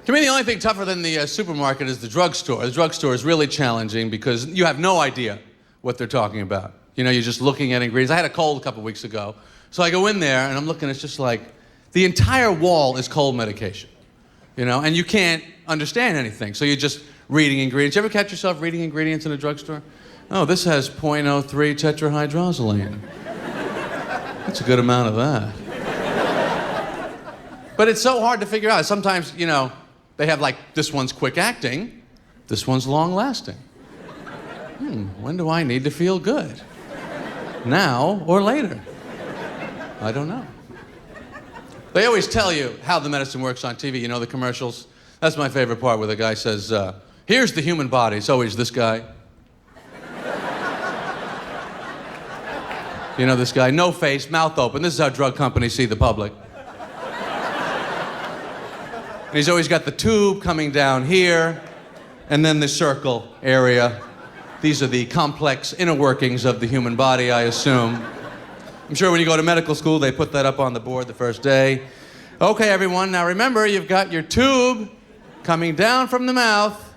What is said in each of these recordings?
To me, the only thing tougher than the supermarket is the drugstore. The drugstore is really challenging because you have no idea what they're talking about. You know, you're just looking at ingredients. I had a cold a couple weeks ago, so I go in there and I'm looking, it's just like, the entire wall is cold medication, you know, and you can't understand anything, so you're just reading ingredients. You ever catch yourself reading ingredients in a drugstore? Oh, this has 0.03 tetrahydrozoline. That's a good amount of that. But it's so hard to figure out. Sometimes, you know, they have like, this one's quick acting, this one's long lasting. When do I need to feel good? Now or later? I don't know. They always tell you how the medicine works on TV. You know the commercials? That's my favorite part where the guy says, here's the human body. It's always this guy. You know this guy, no face, mouth open. This is how drug companies see the public. And he's always got the tube coming down here, and then the circle area. These are the complex inner workings of the human body, I assume. I'm sure when you go to medical school, they put that up on the board the first day. Okay, everyone, now remember, you've got your tube coming down from the mouth,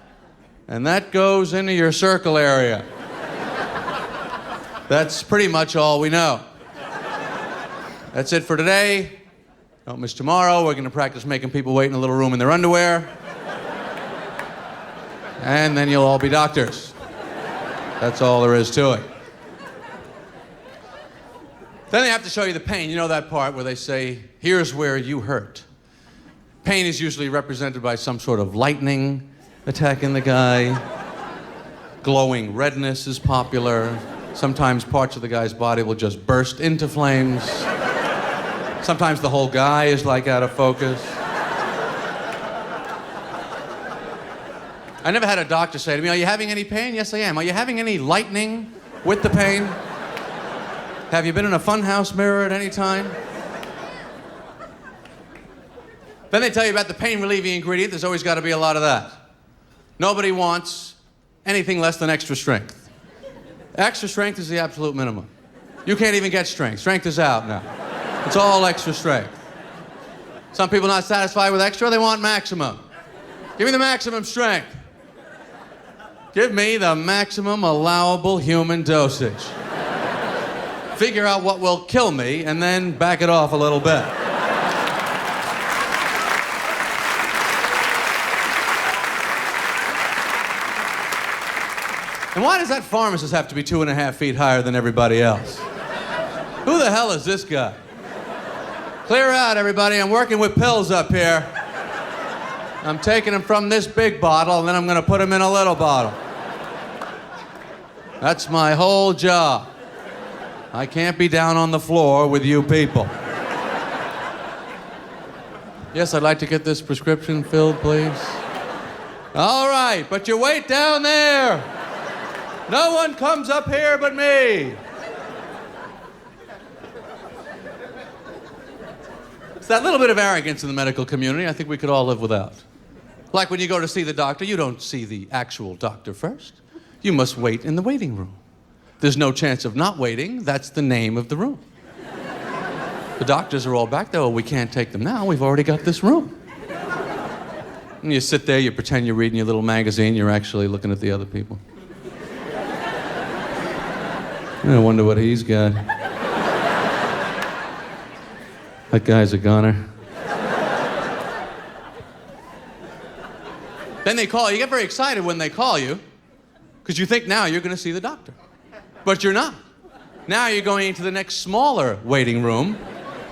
and that goes into your circle area. That's pretty much all we know. That's it for today. Don't miss tomorrow. We're going to practice making people wait in a little room in their underwear. And then you'll all be doctors. That's all there is to it. Then they have to show you the pain. You know that part where they say, here's where you hurt. Pain is usually represented by some sort of lightning attacking the guy. Glowing redness is popular. Sometimes parts of the guy's body will just burst into flames. Sometimes the whole guy is like out of focus. I never had a doctor say to me, are you having any pain? Yes, I am. Are you having any lightning with the pain? Have you been in a funhouse mirror at any time? Then they tell you about the pain-relieving ingredient. There's always got to be a lot of that. Nobody wants anything less than extra strength. Extra strength is the absolute minimum. You can't even get strength. Strength is out now. It's all extra strength. Some people not satisfied with extra, they want maximum. Give me the maximum strength. Give me the maximum allowable human dosage. Figure out what will kill me and then back it off a little bit. And why does that pharmacist have to be 2.5 feet higher than everybody else? Who the hell is this guy? Clear out, everybody. I'm working with pills up here. I'm taking them from this big bottle, and then I'm going to put them in a little bottle. That's my whole job. I can't be down on the floor with you people. Yes, I'd like to get this prescription filled, please. All right, but you wait down there. No one comes up here but me. It's that little bit of arrogance in the medical community I think we could all live without. Like when you go to see the doctor, you don't see the actual doctor first. You must wait in the waiting room. There's no chance of not waiting. That's the name of the room. The doctors are all back there. Well, we can't take them now. We've already got this room. And you sit there, you pretend you're reading your little magazine. You're actually looking at the other people. I wonder what he's got. That guy's a goner. Then they call you. You get very excited when they call you because you think now you're going to see the doctor. But you're not. Now you're going into the next smaller waiting room.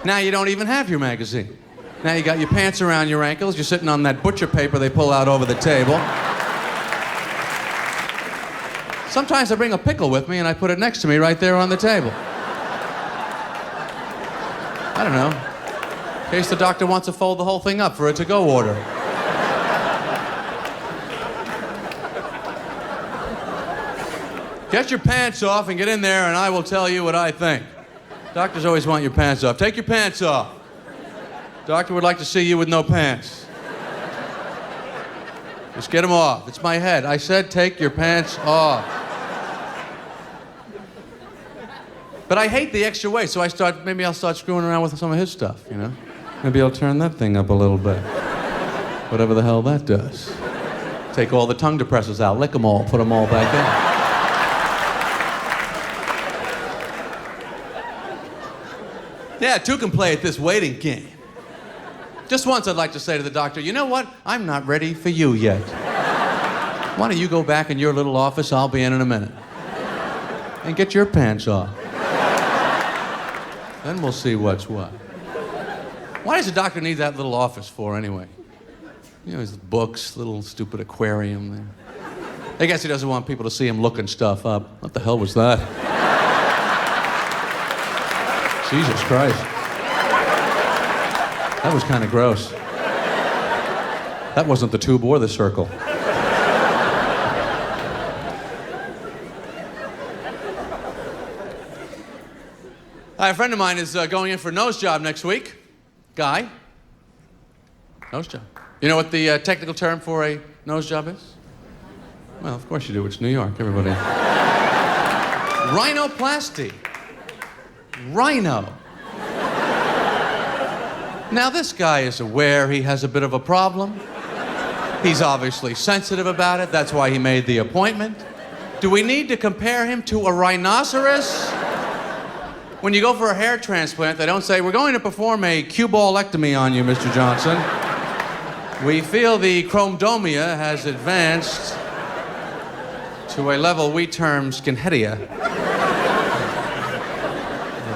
Now you don't even have your magazine. Now you got your pants around your ankles. You're sitting on that butcher paper they pull out over the table. Sometimes I bring a pickle with me and I put it next to me right there on the table. I don't know. In case the doctor wants to fold the whole thing up for a to-go order. Get your pants off and get in there and I will tell you what I think. Doctors always want your pants off. Take your pants off. Doctor would like to see you with no pants. Just get them off. It's my head. I said take your pants off. But I hate the extra weight, so maybe I'll start screwing around with some of his stuff, you know? Maybe I'll turn that thing up a little bit. Whatever the hell that does. Take all the tongue depressors out, lick them all, put them all back in. Yeah, two can play at this waiting game. Just once I'd like to say to the doctor, you know what? I'm not ready for you yet. Why don't you go back in your little office? I'll be in a minute. And get your pants off. Then we'll see what's what. Why does the doctor need that little office for anyway? You know, his books, little stupid aquarium there. I guess he doesn't want people to see him looking stuff up. What the hell was that? Jesus Christ. That was kind of gross. That wasn't the tube or the circle. Hi, a friend of mine is going in for a nose job next week. Guy. Nose job. You know what the technical term for a nose job is? Well, of course you do. It's New York, everybody. Rhinoplasty. Rhino. Now, this guy is aware he has a bit of a problem. He's obviously sensitive about it. That's why he made the appointment. Do we need to compare him to a rhinoceros? When you go for a hair transplant, they don't say, we're going to perform a cuballectomy on you, Mr. Johnson. We feel the chromodomia has advanced to a level we term skinheadia.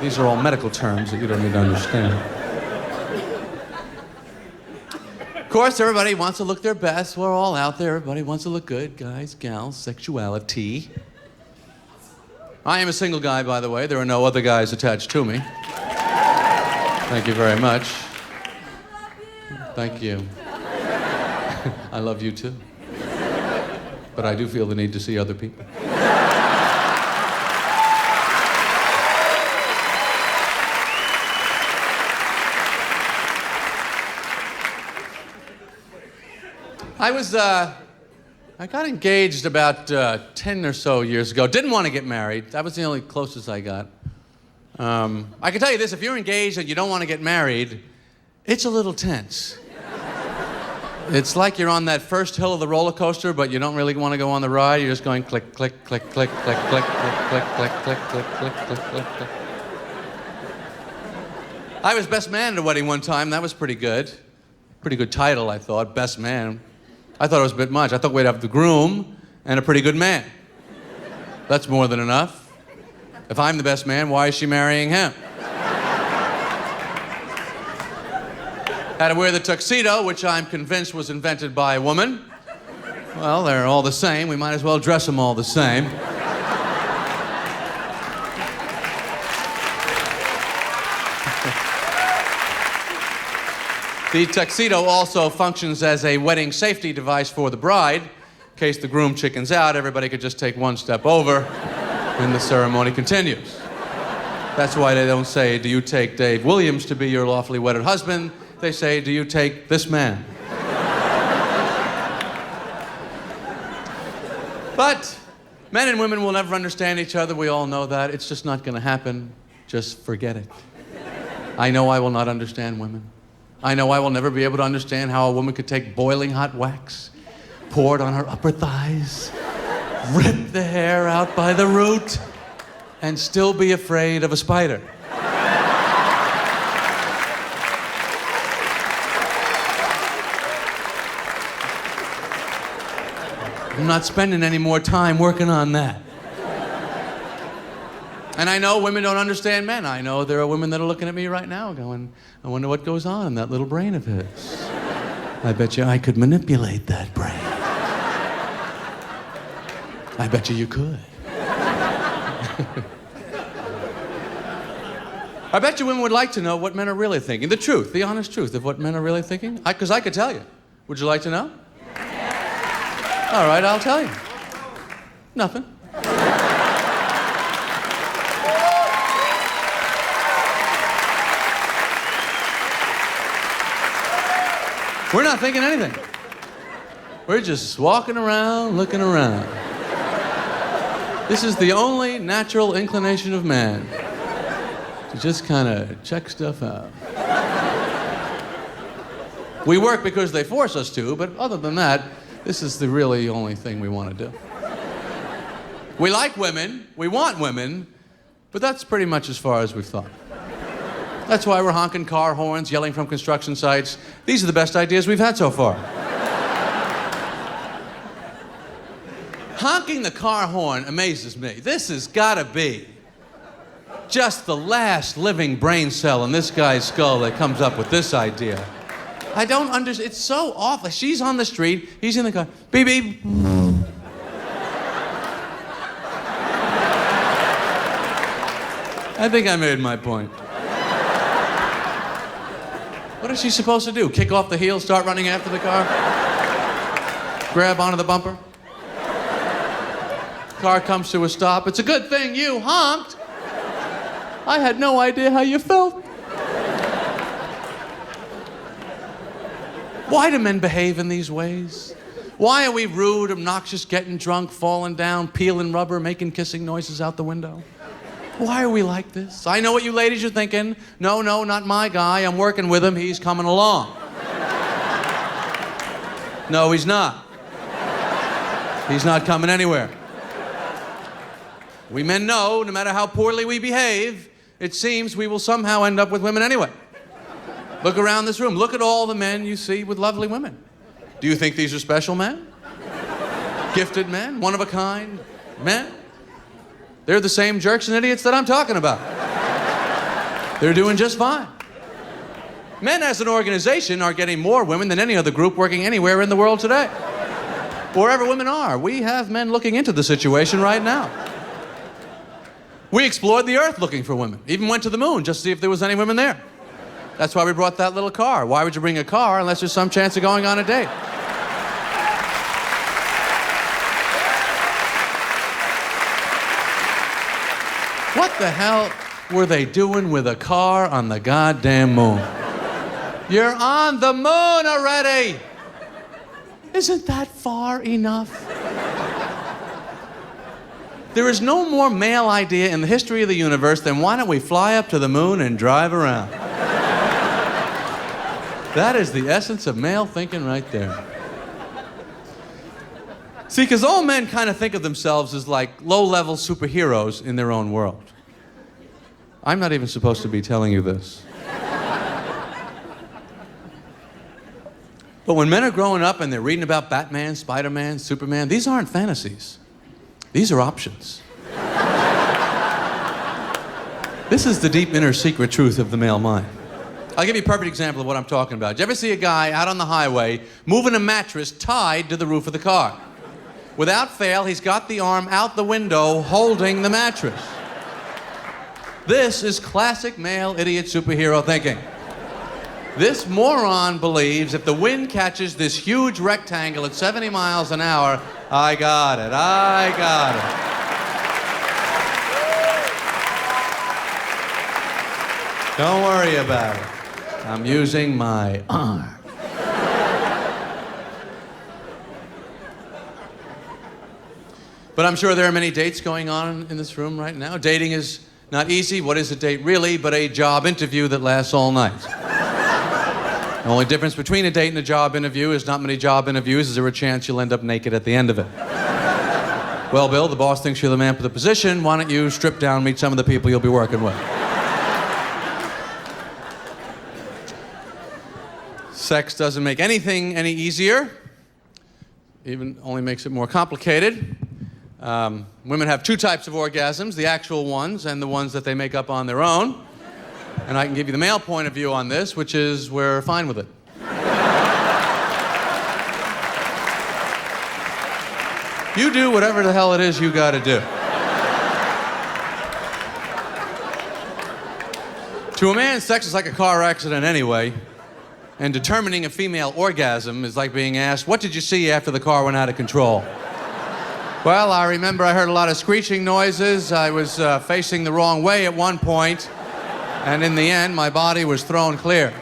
These are all medical terms that you don't need to understand. Of course, everybody wants to look their best. We're all out there. Everybody wants to look good. Guys, gals, sexuality. I am a single guy, by the way. There are no other guys attached to me. Thank you very much. Thank you. I love you too. But I do feel the need to see other people. I got engaged about 10 or so years ago. Didn't want to get married. That was the only closest I got. I can tell you this, if you're engaged and you don't want to get married, it's a little tense. It's like you're on that first hill of the roller coaster, but you don't really want to go on the ride. You're just going click, click, click, click, click, click, click, click, click, click, click, click, click, click, click. I was best man at a wedding one time. That was pretty good. Pretty good title, I thought, best man. I thought it was a bit much. I thought we'd have the groom and a pretty good man. That's more than enough. If I'm the best man, why is she marrying him? Had to wear the tuxedo, which I'm convinced was invented by a woman. Well, they're all the same. We might as well dress them all the same. The tuxedo also functions as a wedding safety device for the bride. In case the groom chickens out, everybody could just take one step over and the ceremony continues. That's why they don't say, do you take Dave Williams to be your lawfully wedded husband? They say, do you take this man? But men and women will never understand each other. We all know that. It's just not going to happen. Just forget it. I know I will not understand women. I know I will never be able to understand how a woman could take boiling hot wax, pour it on her upper thighs, rip the hair out by the root, and still be afraid of a spider. I'm not spending any more time working on that. And I know women don't understand men. I know there are women that are looking at me right now going, I wonder what goes on in that little brain of his. I bet you I could manipulate that brain. I bet you could. I bet you women would like to know what men are really thinking. The truth, the honest truth of what men are really thinking. Because I could tell you. Would you like to know? All right, I'll tell you. Nothing. We're not thinking anything. We're just walking around, looking around. This is the only natural inclination of man, to just kind of check stuff out. We work because they force us to, but other than that, this is the really only thing we want to do. We like women, we want women, but that's pretty much as far as we've thought. That's why we're honking car horns, yelling from construction sites. These are the best ideas we've had so far. Honking the car horn amazes me. This has got to be just the last living brain cell in this guy's skull that comes up with this idea. I don't understand. It's so awful. She's on the street. He's in the car. Beep, beep. I think I made my point. What is she supposed to do? Kick off the heel, start running after the car? Grab onto the bumper? Car comes to a stop. It's a good thing you honked. I had no idea how you felt. Why do men behave in these ways? Why are we rude, obnoxious, getting drunk, falling down, peeling rubber, making kissing noises out the window? Why are we like this? I know what you ladies are thinking. No, not my guy. I'm working with him. He's coming along. No, he's not. He's not coming anywhere. We men know, no matter how poorly we behave, it seems we will somehow end up with women anyway. Look around this room. Look at all the men you see with lovely women. Do you think these are special men? Gifted men? One of a kind men? They're the same jerks and idiots that I'm talking about. They're doing just fine. Men as an organization are getting more women than any other group working anywhere in the world today. Wherever women are, we have men looking into the situation right now. We explored the earth looking for women. Even went to the moon just to see if there was any women there. That's why we brought that little car. Why would you bring a car unless there's some chance of going on a date? What the hell were they doing with a car on the goddamn moon? You're on the moon already! Isn't that far enough? There is no more male idea in the history of the universe than why don't we fly up to the moon and drive around? That is the essence of male thinking right there. See, because all men kind of think of themselves as like low-level superheroes in their own world. I'm not even supposed to be telling you this. But when men are growing up and they're reading about Batman, Spider-Man, Superman, these aren't fantasies. These are options. This is the deep inner secret truth of the male mind. I'll give you a perfect example of what I'm talking about. Did you ever see a guy out on the highway moving a mattress tied to the roof of the car? Without fail, he's got the arm out the window holding the mattress. This is classic male idiot superhero thinking. This moron believes if the wind catches this huge rectangle at 70 miles an hour, I got it. Don't worry about it. I'm using my arm. But I'm sure there are many dates going on in this room right now. Dating is not easy. What is a date really but a job interview that lasts all night? The only difference between a date and a job interview is not many job interviews. Is there a chance you'll end up naked at the end of it? Well, Bill, the boss thinks you're the man for the position. Why don't you strip down and meet some of the people you'll be working with? Sex doesn't make anything any easier. Even only makes it more complicated. Women have two types of orgasms, the actual ones and the ones that they make up on their own. And I can give you the male point of view on this, which is we're fine with it. You do whatever the hell it is you gotta do. To a man, sex is like a car accident anyway. And determining a female orgasm is like being asked, what did you see after the car went out of control? Well, I remember I heard a lot of screeching noises. I was facing the wrong way at one point. And in the end, my body was thrown clear.